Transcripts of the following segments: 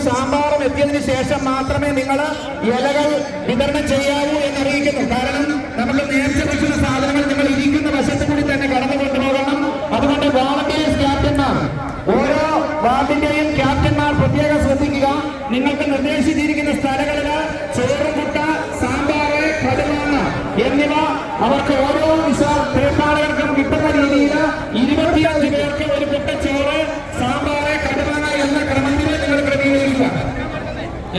സാമ്പാറും എത്തിയതിനു ശേഷം മാത്രമേ നിങ്ങൾ ഇലകൾ വിതരണം ചെയ്യാവൂ എന്നറിയിക്കുന്നു. കാരണം നമുക്ക് നേരത്തെ വെക്കുന്ന സാധനങ്ങൾ നിങ്ങൾ ഇരിക്കുന്ന വശത്തു കൂടി തന്നെ കടന്നു കൊണ്ടുപോകണം. അതുകൊണ്ട് വോളണ്ടിയേഴ്സ് ക്യാപ്റ്റന്മാർ, ഓരോ വാർഡിന്റെയും ക്യാപ്റ്റന്മാർ പ്രത്യേകം ശ്രദ്ധിക്കുക. നിങ്ങൾക്ക് നിർദ്ദേശിച്ചിരിക്കുന്ന സ്ഥലങ്ങളിൽ ചോറ്, മുട്ട, സാമ്പാറ്, കടുമാങ്ങ എന്നിവ അവർക്ക് ഓരോ തീർത്ഥാടകർക്കും കിട്ടുന്ന രീതിയിൽ 25 പേർക്ക് ഒരു കുട്ടച്ചോറ്, സാമ്പാറ്, കടുമാങ്ങ എന്ന ക്രമത്തിൽ നിങ്ങൾ ക്രമീകരിക്കുക.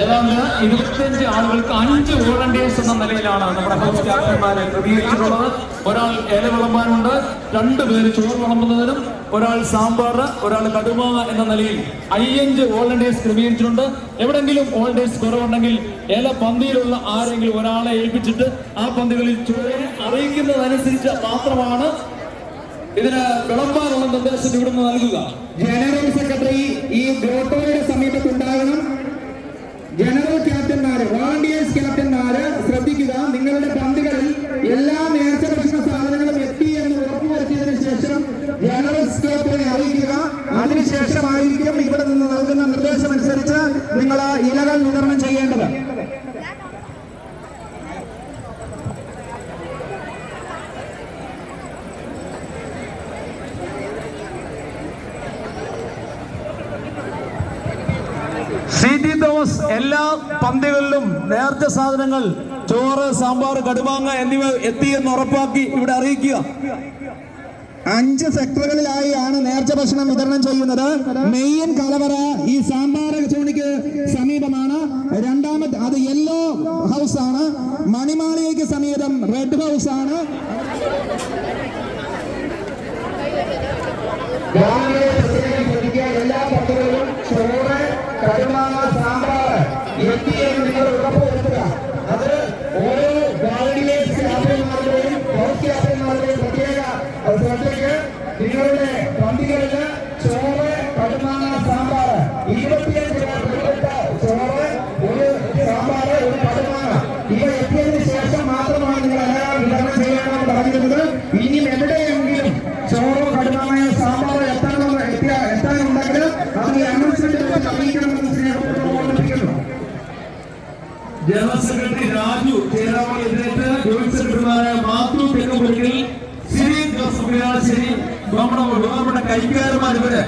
ഏതാണ്ട് 25 ആളുകൾക്ക് 5 വോളണ്ടിയേഴ്സ് എന്ന നിലയിലാണ് നമ്മുടെ ഹൗസ് ക്യാപ്റ്റന്മാരെ ക്രമീകരിച്ചിട്ടുള്ളത്. ഒരാൾ ഇല വിളമ്പാനുണ്ട്, 2 പേര് ചോറ് വിളമ്പുന്നതിനും, ഒരാൾ സാമ്പാർ, ഒരാൾ കടുമാങ്ങ എന്ന നിലയിൽ 5 വോളണ്ടിയേഴ്സ് ക്രമീകരിച്ചിട്ടുണ്ട്. എവിടെങ്കിലും വോളണ്ടിയേഴ്സ് കുറവുണ്ടെങ്കിൽ ഇല പന്തിയിലുള്ള ആരെങ്കിലും ഒരാളെ ഏൽപ്പിച്ചിട്ട് ആ പന്തികളിൽ ചോറ് അറിയിക്കുന്നതനുസരിച്ച് മാത്രമാണ് ഇതിന് വിളമ്പാനുള്ള നിർദ്ദേശം ഇവിടുന്ന് നൽകുക. ജനറൽ സെക്രട്ടറി ഈ ഗ്രോട്ടോയുടെ സമീപത്തുണ്ടാകണം. ജനറൽ ക്യാപ്റ്റന്മാര്, വോളണ്ടിയേഴ്സ് ക്യാപ്റ്റന്മാര് ശ്രദ്ധിക്കുക. നിങ്ങളുടെ പന്തികളിൽ എല്ലാ നേർച്ച ഭക്ഷണ സാധനങ്ങളും എത്തി എന്ന് ഉറപ്പുവരുത്തിയതിനു ശേഷം ജനറൽ സെക്രട്ടറിയെ അറിയിക്കുക. അതിനുശേഷമായിരിക്കും ഇവിടെ നിന്ന് നൽകുന്ന നിർദ്ദേശമനുസരിച്ച് നിങ്ങൾ ഇലകൾ വിതരണം ചെയ്യേണ്ടത്. CT തോമസ് എല്ലാ പന്തികളിലും നേർച്ച സാധനങ്ങൾ ചോറ്, സാമ്പാർ, കടുമാങ്ങ എന്നിവ എത്തിയെന്ന് ഉറപ്പാക്കി ഇവിടെ അറിയിക്കുക. 5 സെക്ടറുകളിലായാണ് നേർച്ച ഭക്ഷണം വിതരണം ചെയ്യുന്നത്. മെയിൻ കലവറ ഈ സാമ്പാർ ചോണിക്ക് സമീപമാണ്. രണ്ടാമത് അത് യെല്ലോ ഹൗസ് ആണ്. മണിമാളികയ്ക്ക് സമീപം റെഡ് ഹൗസ് ആണ്. എല്ലാ പദ്ധതികളും ചോറ്, കടുമാങ്ങ, സാമ്പാർ എത്തിയെന്ന് നിങ്ങൾ ഉറപ്പുവരുത്തുക. അത് ഓരോ വോളണ്ടിയേഴ്സ് ക്യാപ്റ്റന്മാരുടെയും ഹൗസ് ക്യാപ്റ്റന്മാരുടെയും പ്രത്യേക ശ്രദ്ധയ്ക്ക് നിങ്ങളുടെ പന്തികളിൽ ചോറ്, കടുമാങ്ങ, സാമ്പാർ 25 ചോറ്, ഒരു സാമ്പാർ, ഒരു കടുമാങ്ങ ഇവ എത്തിയതിനു ശേഷം മാത്രമാണ് നിങ്ങൾ എല്ലാം വിതരണം ചെയ്യണമെന്ന് പറഞ്ഞിരുന്നത്. ഇനിയും എവിടെയെങ്കിലും ചോറോ, കടുമാങ്ങയോ, സാമ്പാറോ എത്താനുണ്ടെങ്കിൽ അത് അനൗൺസ്മെന്റ് അറിയിക്കണമെന്ന് സ്നേഹപൂർവ്വം ഓർമ്മിപ്പിക്കുന്നു. ജനറൽ സെക്രട്ടറി രാജു ചേരാമലെതിരേറ്റ് ജോയിന്റ് സെക്രട്ടറിമാരായ മാത്യു തെക്കുപുരയിൽ, ശ്രീ ജോസഫ് ശരി, നമ്മുടെ ബഹുമാനപ്പെട്ട കൈക്കാരന്മാർ ഇവര്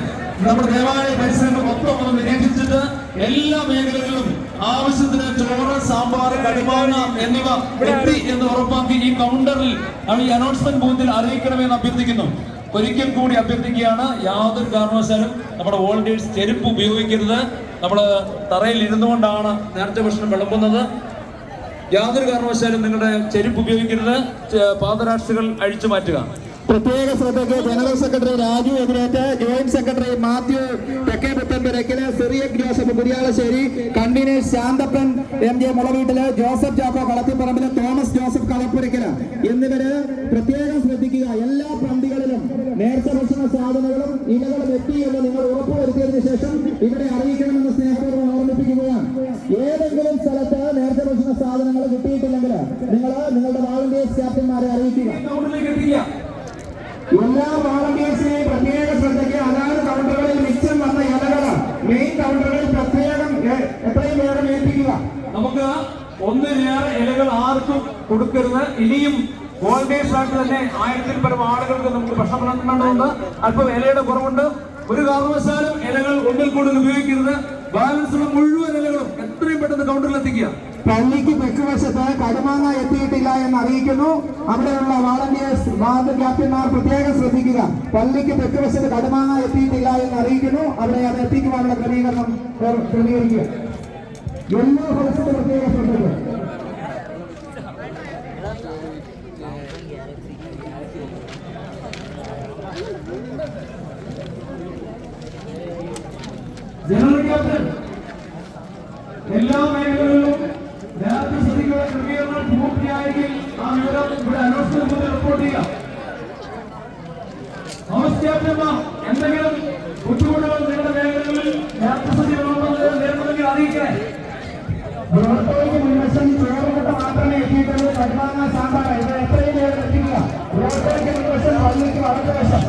നമ്മുടെ ദേവാലയ പരിസരങ്ങൾ മൊത്തം ഒന്ന് നിരീക്ഷിച്ചിട്ട് എല്ലാ മേഖലകളിലും ആവശ്യത്തിന് ചോറ്, സാമ്പാർ, കടുമാങ്ങ എന്നിവ എത്തി എന്ന് ഉറപ്പാക്കി ഈ കൗണ്ടറിൽ ഈ അനൗൺസ്മെന്റ് ബൂത്തിൽ അറിയിക്കണമെന്ന് അഭ്യർത്ഥിക്കുന്നു. ഒരിക്കൽ കൂടി അഭ്യർത്ഥിക്കുകയാണ്, യാതൊരു കാരണവശാലും നമ്മുടെ വോളണ്ടിയേഴ്സ് ചെരുപ്പ് ഉപയോഗിക്കരുത്. നമ്മൾ തറയിൽ ഇരുന്നുകൊണ്ടാണ് നേർച്ച ഭക്ഷണം വിളമ്പുന്നത്. യാതൊരു കാരണവശാലും നിങ്ങളുടെ ചെരുപ്പ് ഉപയോഗിക്കരുത്. പാദരാഷ്ട്രകൾ അഴിച്ചു മാറ്റുക. പ്രത്യേക ശ്രദ്ധയ്ക്ക് ജനറൽ സെക്രട്ടറി രാജു എതിരേറ്റ് joint secretary Mathew Thekke Puthenpurakkal, Cyriac Joseph Kuriyalassery, conveners Santhappan MJ Mulaveettil, Joseph Chacko Kalathiparambil, Thomas Joseph Kalappurakkal എന്നിവര് പ്രത്യേകം ശ്രദ്ധിക്കുക. എല്ലാ പന്തികളിലും നേർച്ച ഭക്ഷണ സാധനങ്ങളും ഇലകളും എത്തി എന്ന് നിങ്ങൾ ഉറപ്പുവരുത്തിയതിനു ശേഷം ഇവിടെ അറിയിക്കണമെന്ന് സ്നേഹപൂർവ്വം ഓർമ്മിപ്പിക്കുകയാണ്. ഏതെങ്കിലും സ്ഥലത്ത് നേർച്ച ഭക്ഷണ സാധനങ്ങൾ കിട്ടിയിട്ടില്ലെങ്കിൽ നിങ്ങൾ നിങ്ങളുടെ വോളണ്ടിയേഴ്സ് ക്യാപ്റ്റന്മാരെ അറിയിക്കുക. എല്ലാ വോളണ്ടിയേഴ്സിനെയും പ്രത്യേക ശ്രദ്ധയ്ക്ക് അതാത് കൗണ്ടറുകളിൽ മിച്ചം വന്ന ഇലകൾ മെയിൻ കൗണ്ടറുകളിൽ പ്രത്യേകം എത്രയും വേഗം ഏൽപ്പിക്കുക. നമുക്ക് ഒന്നിലേറെ ഇലകൾ ആർക്കും കൊടുക്കരുത്. ഇനിയും വോളണ്ടിയേഴ്സ് ആയിട്ട് തന്നെ 1000-ൽ പരം ആളുകൾക്ക് നമുക്ക് ഭക്ഷണം വിളമ്പേണ്ടതുണ്ട്. അല്പം ഇലയുടെ കുറവുണ്ട്. ഒരു കാരണവശാലും ഇലകൾ ഒന്നിൽ കൂടുതൽ ഉപയോഗിക്കരുത്. ബാലൻസുള്ള മുഴുവൻ ഇലകളും എത്രയും പെട്ടെന്ന് കൗണ്ടറിൽ എത്തിക്കുക. പള്ളിക്ക് തെക്കുവശത്ത് കടുമാങ്ങ എത്തിയിട്ടില്ല എന്ന് അറിയിക്കുന്നു. അവിടെയുള്ള വോളണ്ടിയേഴ്സ് വാർഡ് ക്യാപ്റ്റന്മാർ പ്രത്യേകം ശ്രദ്ധിക്കുക. പള്ളിക്ക് തെക്കുവശത്ത് കടുമാങ്ങ എത്തിയിട്ടില്ല എന്ന് അറിയിക്കുന്നു. അവിടെ അത് എത്തിക്കുവാനുള്ള ക്രമീകരണം ക്രമീകരിക്കുക. എല്ലാ ഹൗസിലും പ്രത്യേക ശ്രദ്ധിക്കുക. ജനറൽ ക്യാപ്റ്റൻ എല്ലാ മേഖലകളിലും നേരത്തെ ശ്രദ്ധിക്കുന്ന ക്രമീകരണങ്ങൾ പൂർത്തിയായെങ്കിൽ ആ വിവരം ഇവിടെ അനൗൺസ്മെന്റ് റിപ്പോർട്ട് ചെയ്യാം. ഹൗസ് ക്യാപ്റ്റന്മാർ എന്തെങ്കിലും ബുദ്ധിമുട്ടുകൾ നിങ്ങളുടെ മേഖലകളിൽ നേരത്തെ നേരിടുന്നെങ്കിൽ അറിയിക്കണേ. ബ്രോട്ടോയ്ക്ക് മുൻവശം ചോറുമുട്ട മാത്രമേ എത്തിയിട്ടുള്ളൂ. കടുമാങ്ങ, സാമ്പാർ ഇത് എത്രയും വേഗം എത്തിക്കുക. ബ്രോട്ടോയ്ക്ക് മുൻവശം, പള്ളിക്ക് വടക്കുവശം,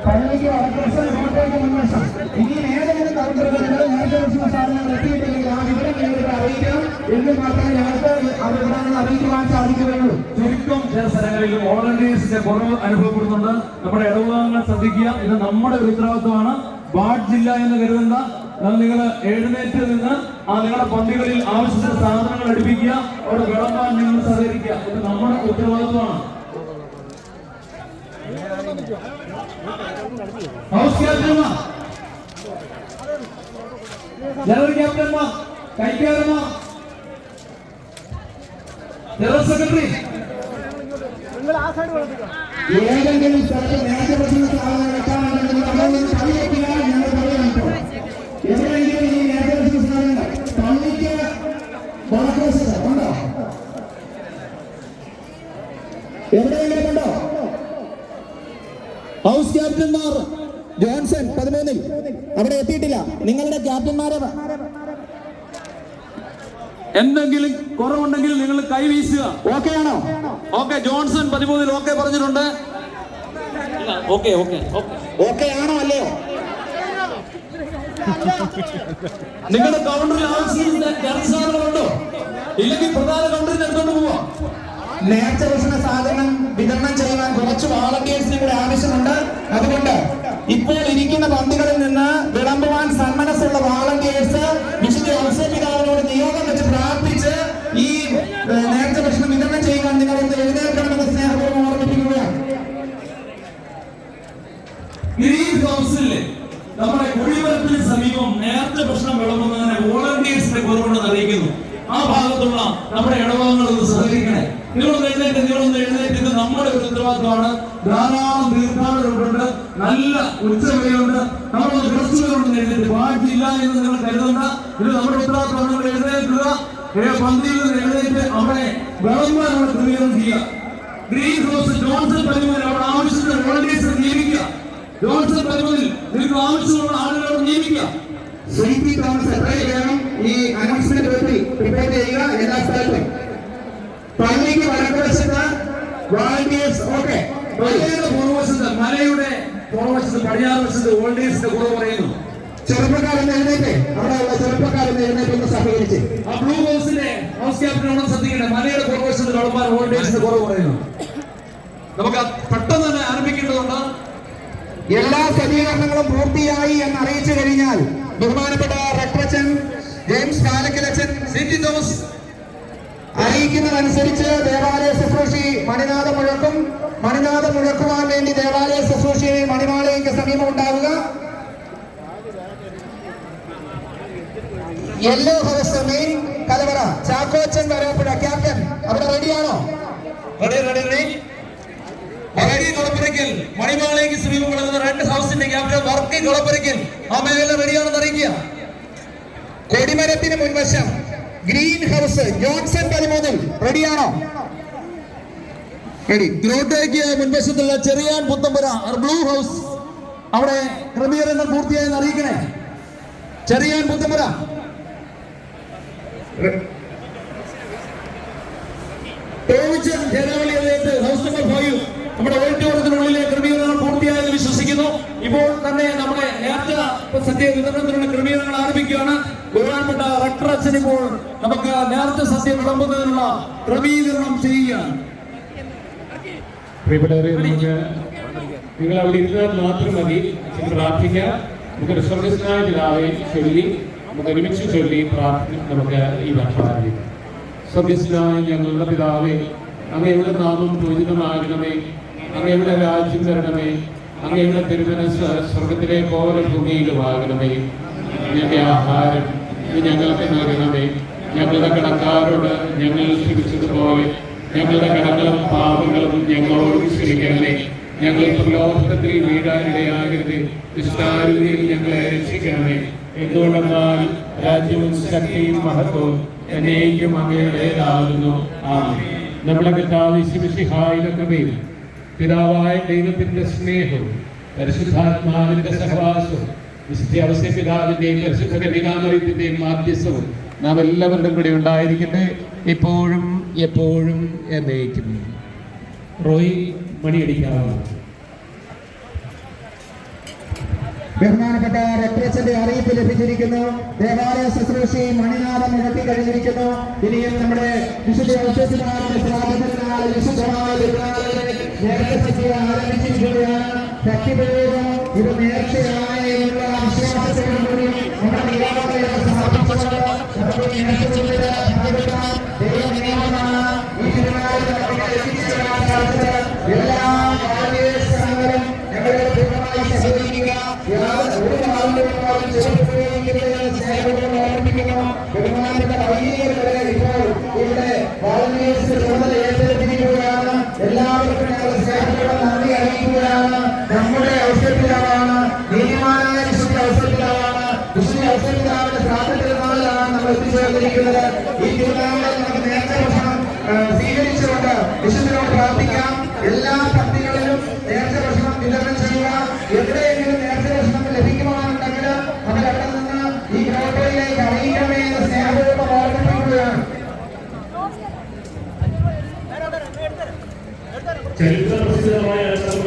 ബ്രോട്ടോയ്ക്ക് മുൻവശം. ഇനി ഏതെങ്കിലും കൗണ്ടറുകളിൽ നേരത്തെ ഭക്ഷണ സാധനങ്ങൾ എത്തിയിട്ടില്ലെങ്കിൽ ആ വിവരം നിങ്ങൾക്ക് അറിയിക്കണം എന്ന് മാത്രമേ ഞങ്ങൾക്ക് അവിടെ അറിയിക്കുവാൻ സാധിക്കുകയുള്ളൂ. ചുരുക്കം ചില സ്ഥലങ്ങളിൽ വോളണ്ടിയേഴ്സിന്റെ കുറവ് അനുഭവപ്പെടുന്നുണ്ട്. നമ്മുടെ ഇടവുകാലങ്ങൾ ശ്രദ്ധിക്കുക. ഇത് നമ്മുടെ ഒരു ഉത്തരവാദിത്വമാണ്. വാർഡില്ല എന്ന് കരുതുന്ന നിങ്ങൾ എഴുന്നേറ്റ് നിന്ന് നിങ്ങളുടെ പള്ളികളിൽ ആവശ്യമായ സാധനങ്ങൾ അടുപ്പിക്കുക. അവിടെ വിളമ്പാൻ നിങ്ങൾ സഹകരിക്കുക. ഇത് നമ്മുടെ ഉത്തരവാദിത്വമാണ്. ഹൗസ് ക്യാപ്റ്റന്മാർ, ജനറൽ ക്യാപ്റ്റന്മാർ, കൈക്കാരന്മാർ, ജനറൽ സെക്രട്ടറി, ഏതെങ്കിലും സ്ഥലത്ത് നേരത്തെ ഭക്ഷണ സാധനങ്ങൾ എത്താനുണ്ടെങ്കിൽ നമ്മളൊന്ന് കളിയാക്കില്ല. ഞങ്ങൾ പറയുന്നുണ്ടോ എവിടെയെങ്കിലും ഈ നേരത്തെ ഭക്ഷണ സാധനങ്ങൾ പള്ളിക്ക് ഉണ്ടോ? എവിടെയെങ്കിലും ഉണ്ടോ? ഹൗസ് ക്യാപ്റ്റന്മാർ ജോൺസൺ 13 അവിടെ എത്തിയിട്ടില്ല. നിങ്ങളുടെ ക്യാപ്റ്റന്മാരെ എന്തെങ്കിലും കുറവുണ്ടെങ്കിൽ നിങ്ങൾ കൈ വീശുക. ഓക്കെ ആണോ? ഓക്കെ, ജോൺസൺ 13 ഓക്കെ പറഞ്ഞിട്ടുണ്ട്. ഓക്കെ ആണോ അല്ലയോ? നിങ്ങളുടെ കൗണ്ടറിൽ ആവശ്യമുണ്ടോ? ഇല്ലെങ്കിൽ പ്രധാന കൗണ്ടറിൽ എടുത്തോണ്ട് പോവാം. നേരത്തെ ഭക്ഷണ സാധനം വിതരണം ചെയ്യുവാൻ കുറച്ച് വോളണ്ടിയേഴ്സിന് കൂടെ ആവശ്യമുണ്ട്. അതുകൊണ്ട് ഇപ്പോൾ ഇരിക്കുന്ന പന്തികളിൽ നിന്ന് വിളമ്പുവാൻ സന്മനസ്സുള്ള വോളണ്ടിയേഴ്സ് വിശുദ്ധ ഔസേപിതാവിനോട് നിയോഗം വെച്ച് പ്രാർത്ഥിച്ച് ഈ നേരത്തെ ഭക്ഷണം വിതരണം ചെയ്യുവാൻ നിങ്ങളൊന്ന് എഴുന്നേൽക്കണമെന്ന് സ്നേഹപൂർവ്വം ഓർമ്മിപ്പിക്കുകയാണ്. ഗ്രീൻ ഹൗസിലെ നമ്മുടെ കുടിവെള്ളത്തിന് സമീപം നേരത്തെ ഭക്ഷണം വിളമ്പുന്നതിന് വോളണ്ടിയേഴ്സിന്റെ കുറവുണ്ടെന്ന് അറിയിക്കുന്നു. ആ ഭാഗത്തുള്ള നമ്മുടെ ഇടവകങ്ങളൊന്ന് സഹകരിക്കണേ. നിങ്ങളൊന്ന് എഴുന്നേറ്റ് ഇത് നമ്മുടെ ഒരു ഉത്തരവാദിത്വമാണ്. ധാരാളം തീർത്ഥാടകരുണ്ട്, നല്ല ഉച്ചവരെയുണ്ട്, നമ്മളൊന്ന് ഡ്രസ്സുകളുണ്ട്. എഴുന്നേറ്റ് ബാക്കിയില്ല എന്ന് നിങ്ങൾ കരുതണ്ട. ഇത് നമ്മുടെ ഉത്തരവാദിത്വം. നിങ്ങൾ എഴുന്നേൽക്കുക. പന്തിയിൽ നിന്ന് എഴുന്നേറ്റ് അവിടെ വിളമ്പാനുള്ള ക്രമീകരണം ചെയ്യുക. ഗ്രീൻ ഹൗസ് ജോൺസൺ 13 അവിടെ ആവശ്യത്തിന് വോളണ്ടിയേഴ്സിനെ നിയമിക്കുക. ജോൺസൺ 13 നിങ്ങൾക്ക് ആവശ്യമുള്ള ആളുകളോട് നിയമിക്കുക. ശ്രീ തോമസ് എത്രയും വേണം ഈ അനൗൺസ്മെന്റ് പ്രിപ്പയർ ചെയ്യുക. എല്ലാ സ്ഥലത്തും പള്ളിക്ക് വടക്കുവശത്ത് വോളണ്ടിയേഴ്സ് ഓക്കെ. മലയുടെ പുറവശത്ത് പടിഞ്ഞാറ് വശത്ത് വോളണ്ടിയേഴ്സിന്റെ കുറവ് പറയുന്നു. ചെറുപ്പക്കാരെന്ന് എഴുന്നേറ്റ് അവിടെയുള്ള ചെറുപ്പക്കാരെന്ന് എഴുന്നേറ്റ് ഒന്ന് സഹകരിച്ച് ആ ബ്ലൂ ഹൗസിന്റെ ഹൗസ് ക്യാപ്റ്റനോട് ശ്രദ്ധിക്കട്ടെ. മലയുടെ പുറവശത്ത് കളപ്പാൻ വോളണ്ടിയേഴ്സിന്റെ കുറവ് പറയുന്നു. നമുക്ക് പെട്ടെന്ന് തന്നെ ആരംഭിക്കേണ്ടതുണ്ട്. എല്ലാ സജ്ജീകരണങ്ങളും പൂർത്തിയായി എന്ന് അറിയിച്ചു കഴിഞ്ഞാൽ ബഹുമാനപ്പെട്ട റക്ടറച്ചൻ ജെയിംസ് കാലക്കലച്ചൻ സിറ്റി തോമസ് അറിയിക്കുന്നതനുസരിച്ച് ദേവാലയ ശുശ്രൂഷി മണിനാഥം മുഴക്കും. മണിനാഥം മുഴക്കുവാൻ വേണ്ടി ദേവാലയ ശുശ്രൂഷി മണിമാളയ്ക്ക് സമീപം ഉണ്ടാവുക. യെല്ലോ ഹൗസ് മെയിൻ കലവറ ചാക്കോച്ചൻ വരാപ്പുഴ ക്യാപ്റ്റൻ അവിടെ റെഡിയാണോ? കുളപ്പുരയ്ക്കൽ മണിമാളയ്ക്ക് സമീപം കിടക്കുന്ന റെഡ് ഹൗസിന്റെ ക്യാപ്റ്റൻ വർക്ക് കുളപ്പുരയ്ക്കൽ ആ മേഖല റെഡിയാണെന്ന് അറിയിക്കുക. കൊടിമരത്തിന് മുൻവശം ഗ്രീൻ ഹൗസ് ജോൺസൺ 13 റെഡിയാണോ? റെഡി. ഗ്രോട്ടയ്ക്ക് മുൻവശത്തുള്ള ചെറിയാൻ പുത്തമ്പുര ബ്ലൂ ഹൗസ് അവിടെ ക്രമീകരണങ്ങൾ പൂർത്തിയായെന്ന് അറിയിക്കണേ. ചെറിയാൻ പുത്തമ്പുര ഹൗസ് നമ്പർ 5 നമ്മുടെ ഓഡിറ്റോറിയത്തിനുള്ളിലെ ക്രമീകരണങ്ങൾ പൂർത്തിയായെന്ന് വിശ്വസിക്കുന്നു. ഇപ്പോൾ തന്നെ നമ്മുടെ നേരത്തെ സദ്യ വിതരണത്തിനുള്ള ക്രമീകരണങ്ങൾ ആരംഭിക്കുകയാണ്. ബഹുമാനപ്പെട്ട റക്ടർ അച്ഛൻ ഇപ്പോൾ നമുക്ക് നേരത്തെ സദ്യ വിളമ്പുന്നതിനുള്ള ക്രമീകരണം ചെയ്യുകയാണ്. പ്രിയപ്പെട്ടവരെ, നിങ്ങൾ അവിടെ ഇരുന്നാൽ മാത്രം മതി. അച്ഛൻ പ്രാർത്ഥിക്കാം. നമുക്ക് സ്വർഗസ്നായ പിതാവേ ചൊല്ലി നമുക്ക് ഒരുമിച്ച് ചൊല്ലി നമുക്ക് ഈ ഭക്ഷണം ആരംഭിക്കാം. സ്വർഗസ്നായ ഞങ്ങളുടെ പിതാവേ, അങ്ങയുടെ നാമം പൂജിതമാകണമേ. അങ്ങയുടെ രാജ്യം വരണമേ. അങ്ങയുടെ തിരുമനസ് സ്വർഗത്തിലെ പോലെ ഭൂമിയിലുമാകണമേ. ഞങ്ങളുടെ ആഹാരം ഞങ്ങൾക്ക് നൽകണമേ. ഞങ്ങളുടെ കടക്കാരോട് ഞങ്ങൾ ക്ഷമിച്ചതുപോലെ ഞങ്ങളുടെ കടങ്ങളും പാപങ്ങളും ഞങ്ങളോട് ക്ഷമിക്കണമേ. ഞങ്ങൾ പ്രലോഭനത്തിൽ വീഴാനിടയാകരുത്. ദുഷ്ടാരൂപിയിൽ ഞങ്ങളെ രക്ഷിക്കണമേ. എന്തുകൊണ്ടെന്നാൽ രാജ്യവും ശക്തിയും മഹത്വവും എന്നേക്കും അങ്ങയുടേതാകുന്നു. ആമേൻ. നമ്മുടെ കർത്താവ് യേശുമിശിഹായുടെ കൃപയും പിതാവായ ദൈവത്തിന്റെ സ്നേഹവും പരിശുദ്ധാത്മാവിന്റെ സഹവാസവും വിശുദ്ധ ഔസേപിതാവിന്റെയും പരിശുദ്ധ കന്യകാമറിയത്തിന്റെയും മാധ്യസ്ഥവും നാം എല്ലാവരുടെയും കൂടെ ഉണ്ടായിരിക്കട്ടെ, എപ്പോഴും എപ്പോഴും എന്നേക്കും. റോയ് മണിയടിക്കാവുന്നു. ബഹുമാനപ്പെട്ട റെക്ടറേറ്റിന്റെ അറിയിപ്പ് ലഭിച്ചിരിക്കുന്നു. ദേവാലയ ശുശ്രൂഷയും മണിനാഥം മുഴക്കി കഴിഞ്ഞിരിക്കുന്നു. ഇനിയും നമ്മുടെ വിശുദ്ധ ഔഷധമാരുടെ സ്വാഗതത്തിനായി വിശുദ്ധമായ നേരത്തെ ആരംഭിച്ചിരിക്കുകയാണ്. ഭക്തിപൂർവ്വം ഇത് നേർച്ചയായുള്ള വിശ്വാസത്തോടുകൂടി നമ്മുടെ നിയമങ്ങളെ സമർപ്പിച്ചുകൊണ്ട് ദൈവനിയമമാണ് ഈ തിരുനാളിൽ എല്ലാ സംഘങ്ങളും ഞങ്ങളുടെ പൂർണ്ണമായി സഹകരിക്കുക. ഒരു നാളിലും സ്നേഹത്തോടെ ഓർമ്മിപ്പിക്കുന്നു. ബഹുമാനപ്പെട്ട വൈദികരെ ഇപ്പോൾ ഇവിടെ വാളനേഴ്സ് ചുമതല ഏറ്റെടുത്തിരിക്കുകയാണ്. എല്ലാവർക്കും ഞങ്ങൾ സ്നേഹത്തോടെ നന്ദി അറിയിക്കുകയാണ്. നമ്മുടെ ഔഷധത്തിലാണ് നീതിമാനായ വിശുദ്ധ ഔഷധത്തിലാണ് വിശുദ്ധ ഔഷധത്തിലാണ് ശ്രാദ്ധ തിരുനാളിലാണ് നമ്മൾ എത്തിച്ചേർന്നിരിക്കുന്നത്. ഈ തിരുനാളിൽ നമുക്ക് നേരത്തെ ഭക്ഷണം സ്വീകരിച്ചുകൊണ്ട് വിശുദ്ധനോട് പ്രാർത്ഥിക്കാം. എല്ലാ ഭക്തികളിലും നേരത്തെ ഭക്ഷണം വിതരണം ചെയ്യുക. എവിടെയെങ്കിലും നേരത്തെ ഭക്ഷണം ലഭിക്കുവാനുണ്ടെങ്കിൽ അത് അവിടെ നിന്ന് ഈ ഗ്രോട്ടോയിലേക്ക് അറിയിക്കണമേ എന്ന് സ്നേഹപൂർവ്വം ഓർമ്മിപ്പിക്കുകയാണ്. ചരിത്രപ്രസിദ്ധമായ ഏറ്റവും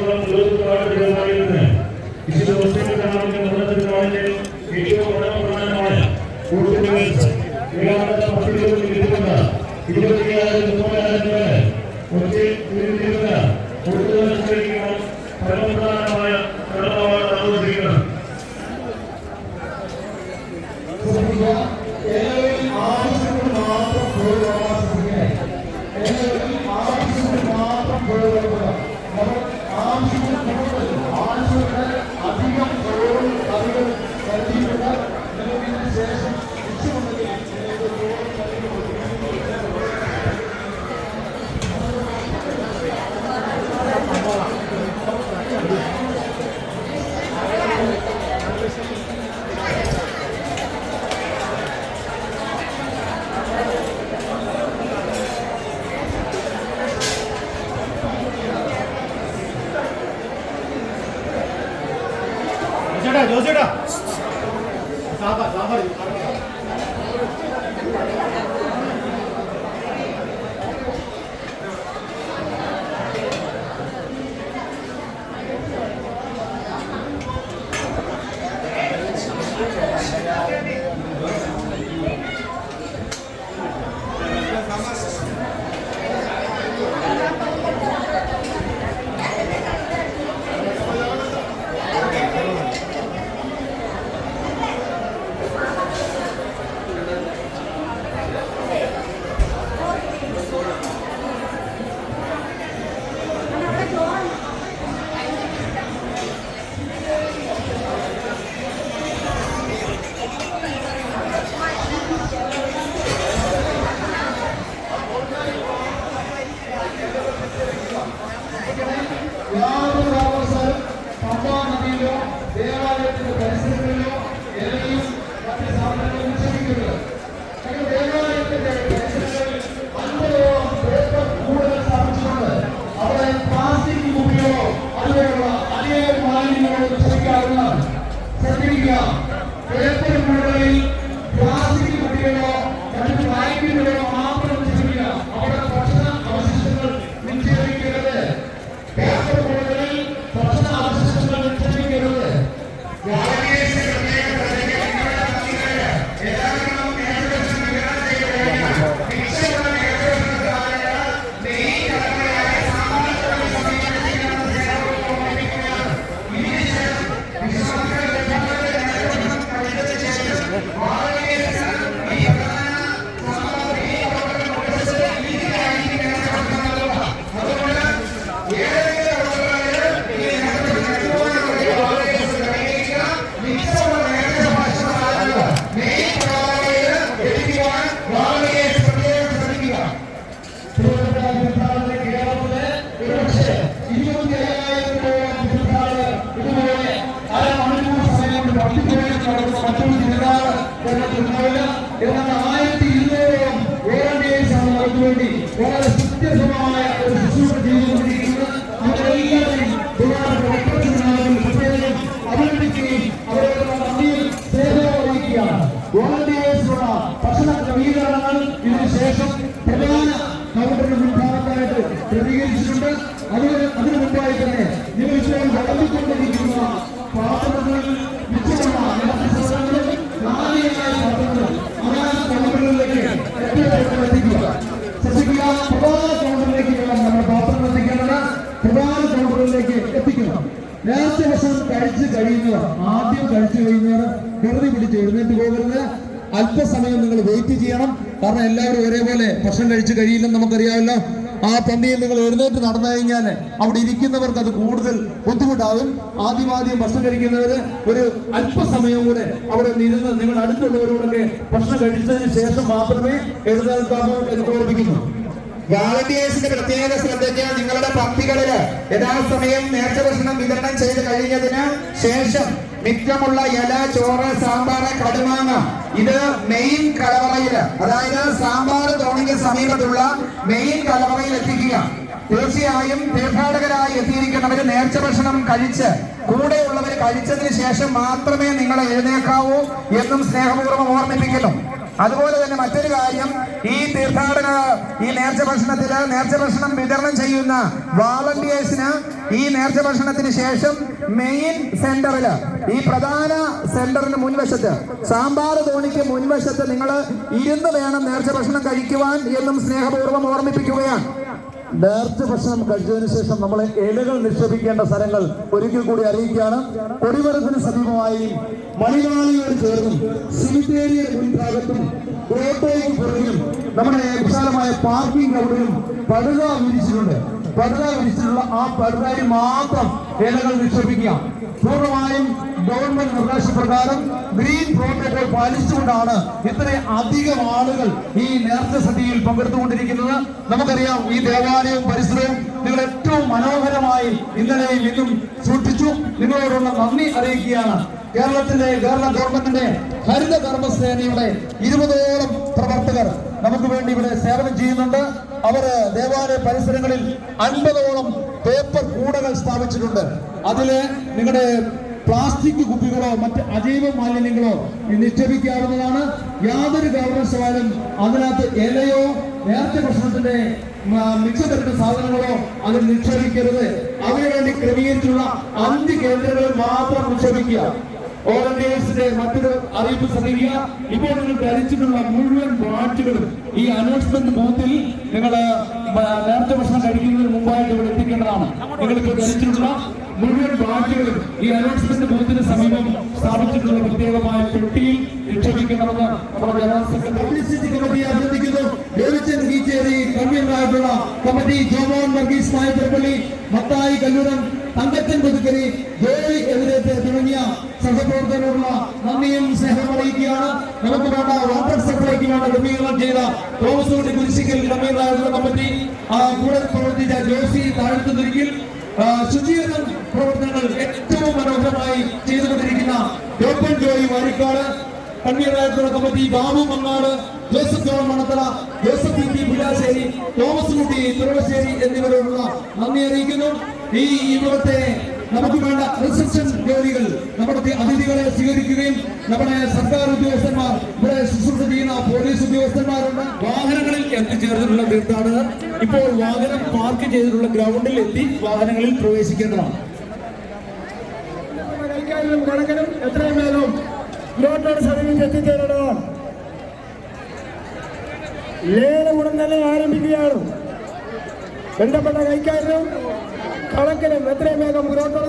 പ്രധാനമായ കൂടുതലുകൾ 25,000-30,000 പേര് ഒറ്റ കൂടുതൽ അനുസരിക്കണം. പരമപ്രധാനമായ കടമമാണ് നടന്നുകൊണ്ടിരിക്കുന്നത്. ജോസേട്ടാ ദേവാലയത്തിന്റെ പരിസരങ്ങളിലോ ഏതെങ്കിലും മറ്റ് സാധനങ്ങൾ നിക്ഷേപിക്കരുത്. ദേവാലയത്തിന്റെ പരിസരങ്ങളിൽ 50ഓളം പേപ്പർ കൂടുതൽ സ്ഥാപിച്ചുകൊണ്ട് അവിടെ പ്ലാസ്റ്റിക് കുപ്പികളോ അതുപോലുള്ള അധികം മാലിന്യങ്ങളോ നിക്ഷേപിക്കാവുന്നതാണ്. ശ്രദ്ധിക്കുക, പേപ്പർ മുകളിൽ പ്ലാസ്റ്റിക് കുപ്പികളോ മറ്റു മാലിന്യങ്ങളോ മാത്രം നിക്ഷേപിക്കുക. അവിടെ ഭക്ഷണ അവശിഷ്ടങ്ങൾ നിക്ഷേപിക്കരുത്. പേപ്പർ മുകളിൽ ഭക്ഷണ അവശിഷ്ടങ്ങൾ നിക്ഷേപിക്കരുത്. എന്നാൽ 1200 വോളണ്ടിയേഴ്സാണ് അവർക്ക് വേണ്ടി വളരെ സുത്യസമായ ഒരു ശുശ്രൂഷ ചെയ്തുകൊണ്ടിരിക്കുന്നത്. അവരെല്ലാവരും അഭിനന്ദിക്കുകയും അവരോടുള്ള നന്ദിയിൽ സ്നേഹം അറിയിക്കുകയാണ്. വോളണ്ടിയേഴ്സിനുള്ള ഭക്ഷണ ക്രമീകരണങ്ങൾ ഇതിനുശേഷം പ്രധാന കൗണ്ടറിന് മുൻഭാഗത്തായിട്ട് ക്രമീകരിച്ചിട്ടുണ്ട്. അതിനു മുമ്പായി തന്നെ നിങ്ങൾ ഇപ്പോൾ വളർത്തിക്കൊണ്ടിരിക്കുന്ന പാത്രങ്ങളിൽ കഴിയുന്നവർ, ആദ്യം കഴിച്ചു കഴിയുന്നവർ ധൃതി പിടിച്ച് എഴുന്നേറ്റ് പോകരുത്. അല്പസമയം നിങ്ങൾ വെയിറ്റ് ചെയ്യണം. കാരണം എല്ലാവരും ഒരേപോലെ ഭക്ഷണം കഴിച്ച് കഴിയില്ലെന്ന് നമുക്കറിയാമല്ലോ. ആ പന്തിയിൽ നിങ്ങൾ എഴുന്നേറ്റ് നടന്നു കഴിഞ്ഞാൽ അവിടെ ഇരിക്കുന്നവർക്ക് അത് കൂടുതൽ ബുദ്ധിമുട്ടാകും. ആദ്യം ഭക്ഷണം കഴിക്കുന്നവര് ഒരു അല്പസമയം കൂടെ അവിടെ ഇരുന്ന് നിങ്ങൾ അടുത്തുള്ളവരോടൊക്കെ ഭക്ഷണം കഴിച്ചതിന് ശേഷം മാത്രമേ എഴുന്നേൽക്കാമോ എന്ന് ഓർമ്മിക്കുന്നു. വാളണ്ടിയേഴ്സിന്റെ പ്രത്യേക ശ്രദ്ധയ്ക്ക് നിങ്ങളുടെ പന്തികളില് യഥാസമയം നേർച്ച ഭക്ഷണം വിതരണം ചെയ്ത് കഴിഞ്ഞതിന് ശേഷം മിച്ചമുള്ള ഇല, ചോറ്, സാമ്പാറ്, കടുമാങ്ങ ഇത് മെയിൻ കലവറയില്, അതായത് സാമ്പാർ തോണിക്ക് സമീപത്തുള്ള മെയിൻ കലവറയിൽ എത്തിക്കുക. തീർച്ചയായും തീർത്ഥാടകരായി എത്തിയിരിക്കുന്നവര് നേർച്ച ഭക്ഷണം കഴിച്ച് കൂടെയുള്ളവർ കഴിച്ചതിന് ശേഷം മാത്രമേ നിങ്ങൾ എഴുന്നേക്കാവൂ എന്നും സ്നേഹപൂർവ്വം ഓർമ്മിപ്പിക്കുന്നു. അതുപോലെ തന്നെ മറ്റൊരു കാര്യം, ഈ നേർച്ച ഭക്ഷണം വിതരണം ചെയ്യുന്ന വാളണ്ടിയേഴ്സിന് ഈ നേർച്ച ഭക്ഷണത്തിന് ശേഷം മെയിൻ സെന്ററില്, ഈ പ്രധാന സെന്ററിന് മുൻവശത്ത്, സാമ്പാർ തോണിക്ക് മുൻവശത്ത് നിങ്ങൾ ഇരുന്ന് വേണം നേർച്ച ഭക്ഷണം കഴിക്കുവാൻ എന്നും സ്നേഹപൂർവ്വം ഓർമ്മിപ്പിക്കുകയാണ്. നേർച്ച ഭക്ഷണം കഴിച്ചതിന് ശേഷം നമ്മൾ ഇലകൾ നിക്ഷേപിക്കേണ്ട സ്ഥലങ്ങൾ ഒരിക്കൽ കൂടി അറിയിക്കുകയാണ്. കൊടിമരത്തിന് സമീപമായി മണികാളിയോട് ചേർന്നും സിമിത്തേരിയുടെ മുൻഭാഗത്തും ഓട്ടോയ്ക്ക് പുറകിലും നമ്മുടെ വിശാലമായ പാർക്കിംഗ് ഗ്രൗണ്ടിലും പടുക വിരിച്ചിട്ടുണ്ട്. പടുക വിരിച്ചിട്ടുള്ള ആ പടുകയിൽ മാത്രം ഇലകൾ നിക്ഷേപിക്കുക. പൂർണ്ണമായും ഗവൺമെന്റ് നിർദ്ദേശപ്രകാരം ഗ്രീൻ പ്രോട്ടോകോൾ പാലിച്ചുകൊണ്ടാണ് ഇത്രയും അധികം ആളുകൾ ഈ നേർച്ച സദ്യയിൽ പങ്കെടുത്തുകൊണ്ടിരിക്കുന്നത്. നമുക്കറിയാം, ഈ ദേവാലയവും പരിസരവും നിങ്ങൾ ഏറ്റവും മനോഹരമായി ഇന്നലെയും ഇന്നും സൂക്ഷിച്ചു. നിങ്ങളോടുള്ള നന്ദി അറിയിക്കുകയാണ്. കേരള ഗവൺമെന്റിന്റെ ഹരിത കർമ്മസേനയുടെ 20ഓളം പ്രവർത്തകർ നമുക്ക് വേണ്ടി ഇവിടെ സേവനം ചെയ്യുന്നുണ്ട്. അവര് ദേവാലയ പരിസരങ്ങളിൽ 50ഓളം പേപ്പർ കൂടകൾ സ്ഥാപിച്ചിട്ടുണ്ട്. അതില് നിങ്ങളുടെ പ്ലാസ്റ്റിക് കുപ്പികളോ മറ്റ് അജൈവ മാലിന്യങ്ങളോ നിക്ഷേപിക്കാവുന്നതാണ്. യാതൊരു കാരണവശാലും അതിനകത്ത് ഇലയോ നേർച്ച ഭക്ഷണത്തിന്റെ മിക്സ് തരുന്ന സാധനങ്ങളോ അതിൽ നിക്ഷേപിക്കരുത്. അതിനു വേണ്ടി ക്രമീകരിച്ചുള്ള 5 കേന്ദ്രങ്ങളിൽ മാത്രം നിക്ഷേപിക്കുക. വോളണ്ടിയേഴ്സിന്റെ മറ്റൊരു അറിയിപ്പ് ശ്രദ്ധിക്കുക. ഇപ്പോൾ നിങ്ങൾ ധരിച്ചിട്ടുള്ള മുഴുവൻ ബാഡ്ജുകളും ഈ അനൗൺസ്മെന്റ് ബൂത്തിൽ നിങ്ങൾ നേർച്ച ഭക്ഷണം കഴിക്കുന്നതിന് മുമ്പായിട്ട് ഇവിടെ എത്തിക്കേണ്ടതാണ്. നിങ്ങളിപ്പോൾ ധരിച്ചിട്ടുള്ള മുഴുവൻ ബാഡ്ജുകളും ഈ അനൗൺസ്മെന്റ് ബൂത്തിന് സമീപം സ്ഥാപിച്ചിട്ടുള്ള പ്രത്യേകമായ പെട്ടിയിൽ നിക്ഷേപിക്കണമെന്ന് നമ്മുടെ ജനറൽ സെക്രട്ടറി കമ്മിറ്റി അഭ്യർത്ഥിക്കുന്നു. കൺവീനറായിട്ടുള്ള കമ്മിറ്റി ജോമോൻ വർഗീസ് നായപ്പള്ളി, മത്തായി കല്ലൂരം, തങ്കച്ചൻ പുതുക്കരി, ജോലി എതിരേറ്റ് തുടങ്ങിയ സഹപ്രവർത്തകരോടുള്ള നന്ദിയും സ്നേഹം അറിയിക്കുകയാണ്. നമുക്ക് വേണ്ട വാട്ടർ സപ്ലൈക്ക് വേണ്ട ക്രമീകരണം ചെയ്ത തോമസ് കുട്ടി കുരിശിക്കൽ കമ്മീഷണറായിട്ടുള്ള കമ്മിറ്റി, കൂടെ പ്രവർത്തിച്ച ജോസി താഴ്ത്തുതിരിക്കൽ, ശുചീകരണ പ്രവർത്തനങ്ങൾ ഏറ്റവും മനോഹരമായി ചെയ്തുകൊണ്ടിരിക്കുന്ന ടോപ്പൻ ജോയി വാരിക്കാട്, കണ്ണീരായിട്ടുള്ള കമ്മിറ്റി ബാബു മങ്ങാട്, ജോസഫ് ജോൺ മണത്തല, ജോസഫ് ടി പുലാശ്ശേരി, തോമസ് കുട്ടി തുറവശ്ശേരി എന്നിവരോടുള്ള നന്ദി അറിയിക്കുന്നു. ഈ ഇവിടുത്തെ നമുക്ക് വേണ്ട റിസപ്ഷൻ ജോലികൾ, നമ്മുടെ അതിഥികളെ സ്വീകരിക്കുകയും നമ്മുടെ സർക്കാർ ഉദ്യോഗസ്ഥന്മാർ, ഇവിടെ ശുശ്രൂഷ ചെയ്യുന്ന പോലീസ് ഉദ്യോഗസ്ഥന്മാരുണ്ട്. വാഹനങ്ങളിൽ എത്തിച്ചേർന്നിട്ടുള്ള തീർത്ഥാടകർ ഇപ്പോൾ വാഹനം പാർക്ക് ചെയ്തിട്ടുള്ള ഗ്രൗണ്ടിൽ എത്തി വാഹനങ്ങളിൽ പ്രവേശിക്കേണ്ടതാണ്. കണക്കിനും എത്രയും വേഗം ഗ്രോട്ടോട് സർവീസ് എത്തിച്ചേരണം. ലേലം ഉടൻ തന്നെ ആരംഭിക്കുകയാണ്. ബന്ധപ്പെട്ട കൈക്കാരനും കണക്കിനും എത്രയും വേഗം ഗ്രോട്ടോട്